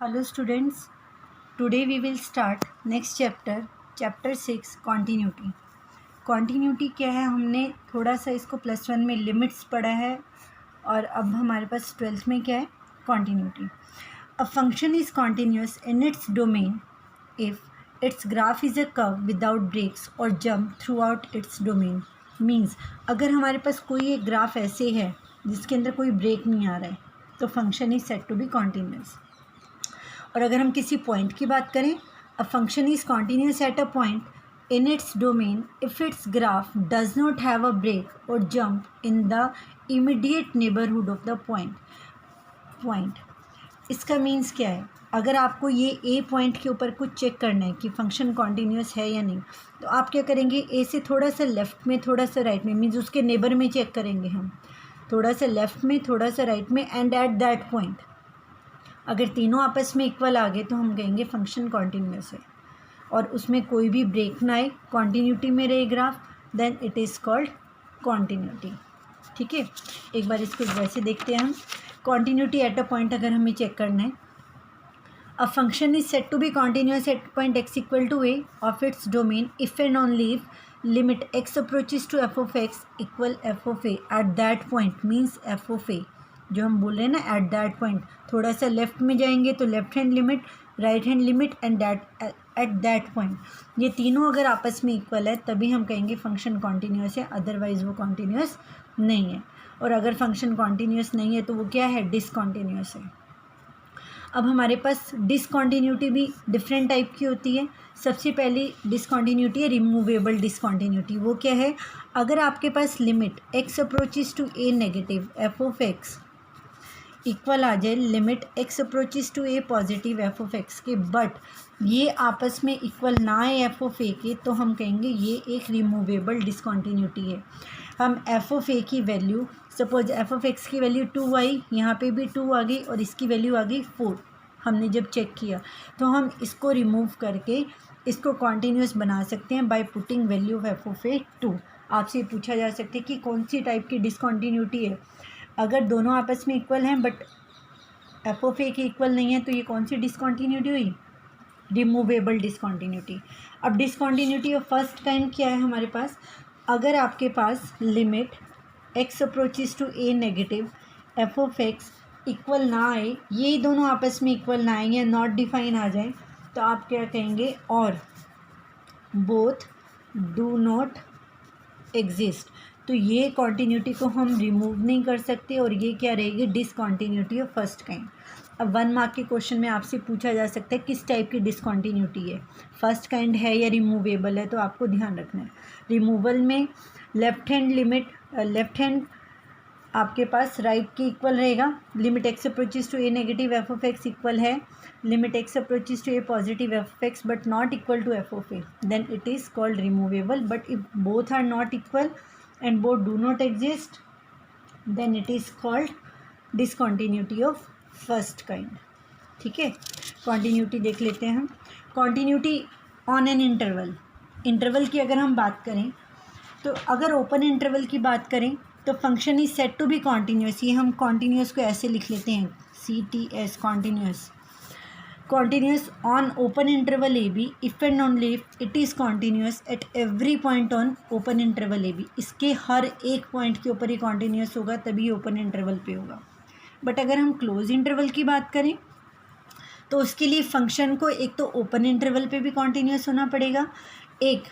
Hello students, today we will start next chapter 6 continuity. Continuity क्या है, हमने थोड़ा सा इसको +1 में लिमिट्स पढ़ा है और अब हमारे पास 12th में क्या है, continuity. A function is continuous in its domain if its graph is a curve without breaks or jump throughout its domain. Means अगर हमारे पास कोई एक ग्राफ ऐसे है जिसके अंदर कोई ब्रेक नहीं आ रहा है तो function is set to be continuous. और अगर हम किसी पॉइंट की बात करें, a function is continuous at a point in its domain if its graph does not have a break और jump in the immediate neighbourhood of the point. इसका means क्या है, अगर आपको ये ए पॉइंट के ऊपर कुछ चेक करना है कि फंक्शन कॉन्टीन्यूस है या नहीं, तो आप क्या करेंगे, ए से थोड़ा सा लेफ़्ट में थोड़ा सा राइट में, मीन्स उसके नेबर में चेक करेंगे हम, थोड़ा सा लेफ़्ट में थोड़ा सा राइट में एंड एट दैट पॉइंट. अगर तीनों आपस में इक्वल आ गए तो हम कहेंगे फंक्शन कॉन्टीन्यूस है और उसमें कोई भी ब्रेक ना आए, कॉन्टीन्यूटी में रहे graph, then it is called continuity. ठीक है, एक बार इसको वैसे देखते हैं हम. कॉन्टीन्यूटी एट अ पॉइंट अगर हमें चेक करना है, a function is set to be continuous at point x equal to a of its domain if and only if limit x approaches to f of x equal f of a at that point. Means f of a जो हम बोल रहे हैं ना, eight that point, थोड़ा सा left में जाएंगे तो left hand limit, right hand limit and eight that point, ये तीनों अगर आपस में इक्वल है तभी हम कहेंगे फंक्शन कॉन्टीन्यूस है, अदरवाइज वो कॉन्टीन्यूस नहीं है. और अगर फंक्शन कॉन्टीन्यूस नहीं है तो वो क्या है, डिसकॉन्टीन्यूस है. अब हमारे पास डिसकॉन्टीन्यूटी भी डिफरेंट टाइप की होती है. सबसे पहली डिसकॉन्टीन्यूटी है रिमूवेबल डिसकॉन्टीन्यूटी. वो क्या है, अगर आपके पास limit x approaches to a negative f of x equal आ जाए limit x approaches to a positive f of x के, बट ये आपस में इक्वल ना आए एफ ऑफ ए के, तो हम कहेंगे ये एक रिमूवेबल डिसकॉन्टीन्यूटी है. हम एफ ऑफ ए की value, suppose F of x की वैल्यू 2 आई, यहाँ पे भी 2 आ गई और इसकी वैल्यू आ गई 4, हमने जब चेक किया, तो हम इसको रिमूव करके इसको कॉन्टीन्यूस बना सकते हैं by putting value of f of a 2. आपसे पूछा जा सकता है कि कौन सी टाइप की डिसकॉन्टीन्यूटी है. अगर दोनों आपस में इक्वल हैं बट एफ ऑफ ए की इक्वल नहीं है तो ये कौन सी डिसकॉन्टीन्यूटी हुई, रिमूवेबल डिसकॉन्टीन्यूटी. अब डिसकॉन्टीन्यूटी ऑफ फर्स्ट काइंड क्या है हमारे पास, अगर आपके पास limit x approaches to a negative f of x equal ना आए, ये दोनों आपस में इक्वल ना आए या नॉट डिफाइन आ जाए, तो आप क्या कहेंगे, और बोथ डू नॉट एग्जिस्ट, तो ये कॉन्टीन्यूटी को हम रिमूव नहीं कर सकते और ये क्या रहेगी, डिसकॉन्टीन्यूटी ऑफ फर्स्ट काइंड. अब 1 मार्क के क्वेश्चन में आपसे पूछा जा सकता है किस टाइप की डिसकॉन्टीन्यूटी है, फर्स्ट काइंड है या रिमूवेबल है, तो आपको ध्यान रखना है. रिमूवल में left hand limit, left hand आपके पास राइट के इक्वल रहेगा, limit x approaches to a negative f of x equal है limit x approaches to a positive f of x but not equal to f of a, then it is called removable. But if both are not equal and both do not exist, then it is called discontinuity of first kind. ठीक है, continuity देख लेते हैं हम. Continuity on an interval, interval की अगर हम बात करें तो अगर ओपन इंटरवल की बात करें तो function is set to be continuous. ये हम कॉन्टीन्यूस को ऐसे लिख लेते हैं, CTS continuous. continuous on open interval AB if and only if it is continuous at every point on open interval AB. इसके हर एक पॉइंट के ऊपर ही continuous होगा तभी ओपन इंटरवल पे होगा. बट अगर हम क्लोज इंटरवल की बात करें तो उसके लिए फंक्शन को एक तो ओपन इंटरवल पे भी continuous होना पड़ेगा, एक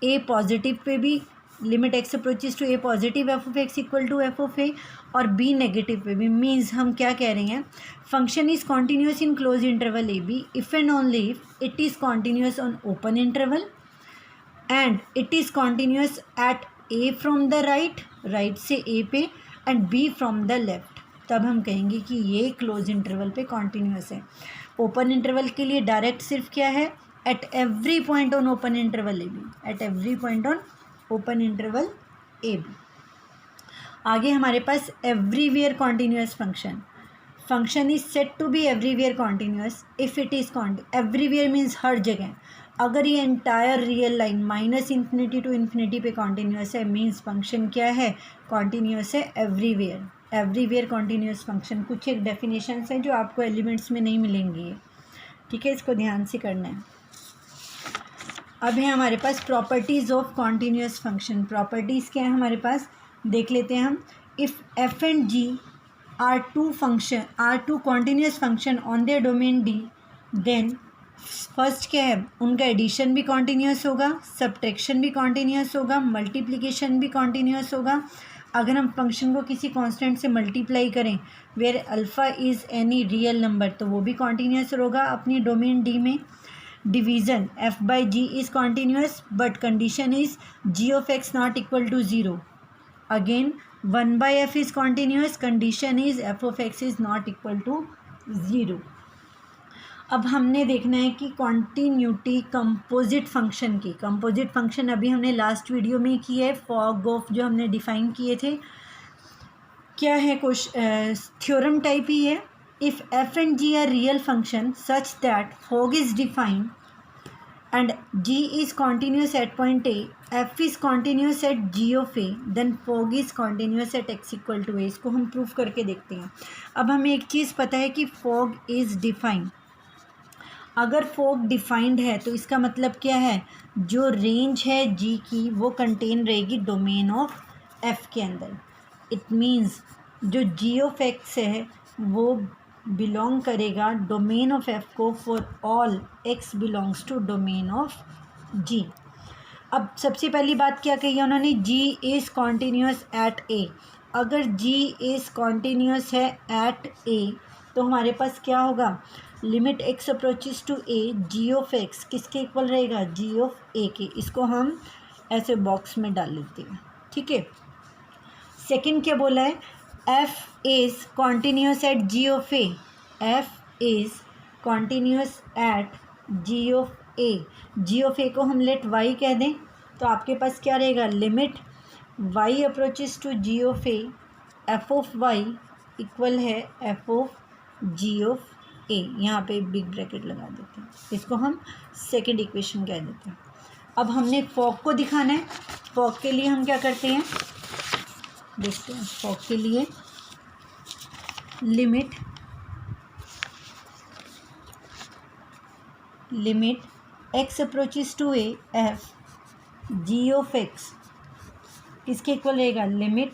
ए पॉजिटिव पे भी, limit x approaches to a positive f of x equal to f of a, और बी नेगेटिव पे भी. मीन्स हम क्या कह रहे हैं, function is continuous in close interval A B if and only if it is continuous on open interval and it is continuous at A from the right, right से A पे, and B from the left, तब हम कहेंगे कि ये close interval पे continuous है. Open interval के लिए डायरेक्ट सिर्फ क्या है, at every point on open interval A B, at every point on open interval A b. आगे हमारे पास everywhere continuous function. Function is set to be everywhere continuous if it is everywhere means हर जगह. अगर ये entire real line -∞ to ∞ पे continuous है, means function क्या है, कॉन्टीन्यूस है एवरीवेयर. Everywhere continuous function. कुछ एक डेफिनेशंस हैं जो आपको एलिमेंट्स में नहीं मिलेंगी, ठीक है, इसको ध्यान से करना है। अब है हमारे पास properties of continuous function. Properties क्या है हमारे पास, देख लेते हैं हम। If f and g are two continuous function on their domain D, then first क्या है, उनका एडिशन भी कॉन्टीन्यूस होगा, सब्ट्रैक्शन भी कॉन्टीन्यूस होगा, मल्टीप्लिकेशन भी कॉन्टीन्यूस होगा। अगर हम फंक्शन को किसी कांस्टेंट से मल्टीप्लाई करें where alpha is any real number, तो वो भी कॉन्टीन्यूस होगा अपनी डोमेन डी में। Division f by g is continuous but condition is g of x not equal to 0. Again 1 by f is continuous, condition is f of x is not equal to 0. अब हमने देखना है कि continuity composite function की। Composite function अभी हमने last video में की है, फॉग ऑफ जो हमने डिफ़ाइन किए थे। क्या है, कुछ थ्योरम टाइप ही है। If f and g are real function such that fog is defined and g is continuous at point A, f is continuous at g of A, then fog is continuous at x equal to A। इसको हम proof करके देखते हैं। अब हमें एक चीज़ पता है कि fog is defined। अगर fog डिफाइंड है तो इसका मतलब क्या है, जो रेंज है g की वो कंटेन रहेगी डोमेन ऑफ f के अंदर। इट मीन्स जो g ऑफ x है वो बिलोंग करेगा डोमेन ऑफ f को for all x belongs to domain of g। अब सबसे पहली बात क्या कही है उन्होंने, g is continuous at a। अगर g इज़ कॉन्टीन्यूस है एट a तो हमारे पास क्या होगा, limit x approaches to a, g of x किसके इक्वल रहेगा, g ऑफ a के। इसको हम ऐसे बॉक्स में डाल लेते हैं, ठीक है। सेकंड क्या बोला है, f is continuous at g of a, f is continuous at g of a। g of a को हम लेट y कह दें तो आपके पास क्या रहेगा, limit y approaches to g of a, f of y equal है f of g of a। यहाँ पे बिग ब्रैकेट लगा देते हैं, इसको हम सेकंड इक्वेशन कह देते हैं। अब हमने फॉग को दिखाना है। फॉग के लिए हम क्या करते हैं, देखते हैं। फॉग के लिए limit x approaches to a, f g of x किसके इक्वल रहेगा, लिमिट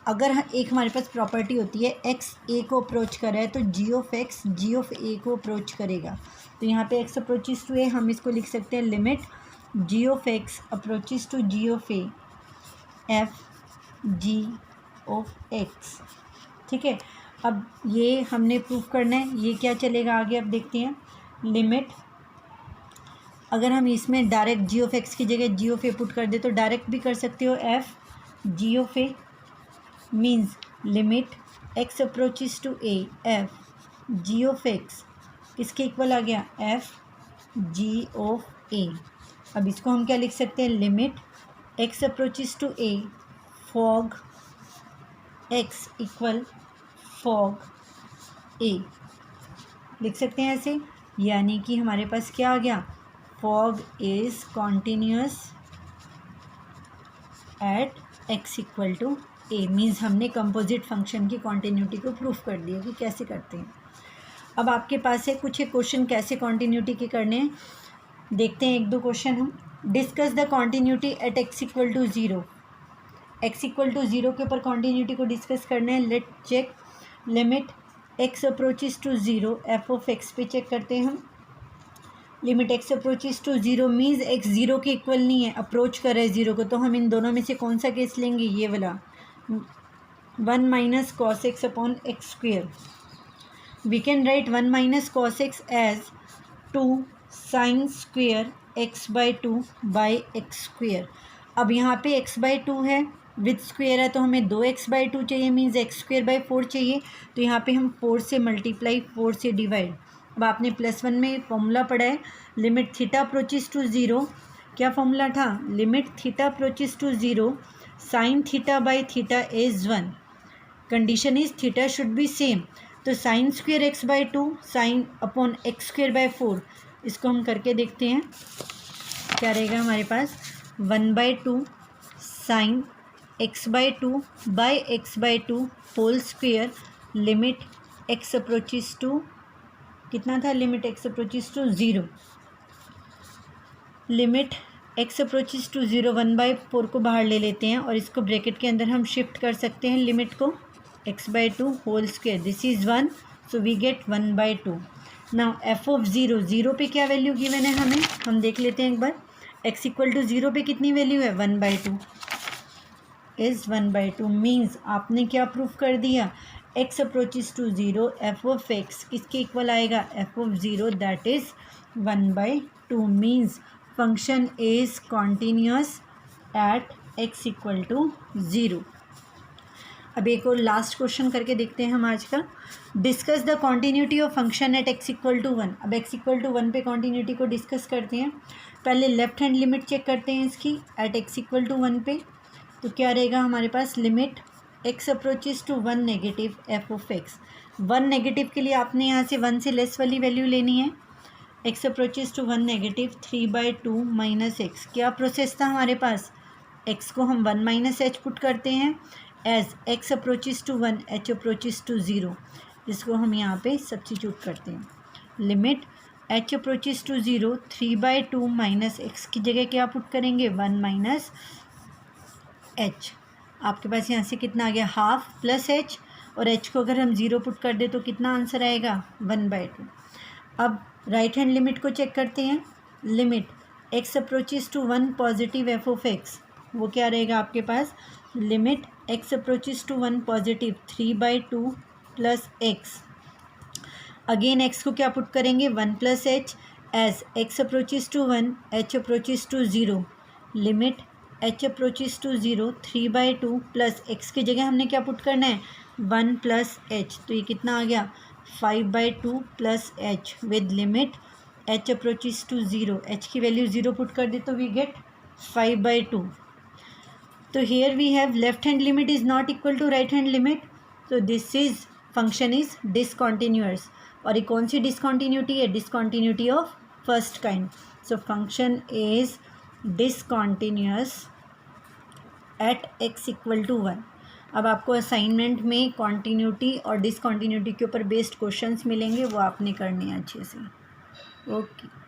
अगर एक हमारे पास प्रॉपर्टी होती है x a को अप्रोच कर रहा है तो g of x g of a को अप्रोच करेगा। तो यहाँ पे x अप्रोचेस टू a हम इसको लिख सकते हैं limit g of x approaches to g of a, f g of x, ठीक है। अब ये हमने प्रूफ करना है, ये क्या चलेगा आगे, अब देखते हैं। लिमिट अगर हम इसमें डायरेक्ट जी ऑफ एक्स की जगह जी ऑफ ए पुट कर दे तो डायरेक्ट भी कर सकते हो, F G of A means limit x approaches to A, F G of X किसके इक्वल आ गया, एफ जी ऑफ ए। अब इसको हम क्या लिख सकते हैं, limit x approaches to a, fog x equal fog a, लिख सकते हैं ऐसे। यानी कि हमारे पास क्या आ गया, fog is continuous at X equal to A. Means हमने कंपोजिट फंक्शन की कॉन्टीन्यूटी को प्रूफ कर दिया कि कैसे करते हैं। अब आपके पास है कुछ एक क्वेश्चन कैसे कॉन्टीन्यूटी के करने हैं, देखते हैं एक दो क्वेश्चन हम। Discuss the continuity at X equal to zero. X equal to zero के ऊपर कॉन्टीन्यूटी को डिस्कस करना है। Let check limit x approaches to zero, F of X पे चेक करते हैं हम। Limit x approaches to zero means X zero के इक्वल नहीं है, अप्रोच कर रहा है ज़ीरो को, तो हम इन दोनों में से कौन सा केस लेंगे, ये वाला, 1 minus cos X upon x square. We can write 1 minus cos X as 2 sine square x by 2 by X square. अब यहाँ पे x बाई 2 है, विथ स्क्वेयर है, तो हमें 2x बाई 2 चाहिए, मीन्स एक्स स्क्वेयर बाई 4 चाहिए। तो यहाँ पे हम 4 से मल्टीप्लाई, 4 से डिवाइड। अब आपने +1 में फॉर्मूला पढ़ा है, limit theta approaches to zero, क्या फॉर्मूला था, limit theta approaches to zero sine theta by theta is 1, condition is theta should be same. तो sine square x by 2 sine upon x square by 4, इसको हम करके देखते हैं क्या रहेगा हमारे पास, 1/2 sine x/2 by x/2 whole square limit x approaches to, कितना था limit x approaches to 0, limit x approaches to 0 1/4 को बाहर ले लेते हैं और इसको ब्रैकेट के अंदर हम शिफ्ट कर सकते हैं लिमिट को x/2 whole square, this is 1, so we get 1/2। Now F of zero पे क्या वैल्यू गिवन है हमें, हम देख लेते हैं एक बार। x इक्वल टू 0 पे कितनी वैल्यू है 1/2 इज़ 1/2, मीन्स आपने क्या प्रूफ कर दिया, x approaches to 0 F of x किसके इक्वल आएगा, F of 0 that is 1/2, means function is continuous at x equal to 0। अब एक और लास्ट क्वेश्चन करके देखते हैं हम आज का। Discuss the continuity of function at x equal to 1। अब x इक्वल टू 1 पे कॉन्टीन्यूटी को डिस्कस करते हैं। पहले लेफ्ट हैंड लिमिट चेक करते हैं इसकी एट x इक्वल टू 1 पे, तो क्या रहेगा हमारे पास, limit x approaches to 1 negative f of x। 1 negative के लिए आपने यहाँ से 1 से लेस वाली वैल्यू लेनी है, x approaches to 1 negative 3/2 minus x। क्या प्रोसेस था हमारे पास, x को हम 1 माइनस एच पुट करते हैं as x approaches to 1 h approaches to 0, जिसको हम यहाँ पे सब्स्टिट्यूट करते हैं। Limit h approaches to 0 3/2 minus x की जगह क्या पुट करेंगे 1 माइनस h। आपके पास यहाँ से कितना आ गया, हाफ प्लस h, और h को अगर हम 0 पुट कर दे तो कितना आंसर आएगा 1/2। अब राइट हैंड लिमिट को चेक करते हैं। Limit x approaches to 1 positive f of x, वो क्या रहेगा आपके पास, limit x approaches to 1 positive 3/2 plus x। Again x को क्या पुट करेंगे 1 plus h as x approaches to 1 h approaches to 0, limit h approaches to 0 3/2 plus x की जगह हमने क्या पुट करना है 1 प्लस h, तो ये कितना आ गया 5/2 plus h with limit h approaches to 0, h की वैल्यू 0 पुट कर दे तो वी गेट 5/2। तो here we have left hand limit is not equal to right hand limit, so this is function is discontinuous। और ये कौन सी discontinuity है, discontinuity of first kind, so function is discontinuous at x equal to 1। अब आपको assignment में continuity और डिसकॉन्टीन्यूटी के ऊपर बेस्ड क्वेश्चंस मिलेंगे, वो आपने करने हैं अच्छे से। ओके।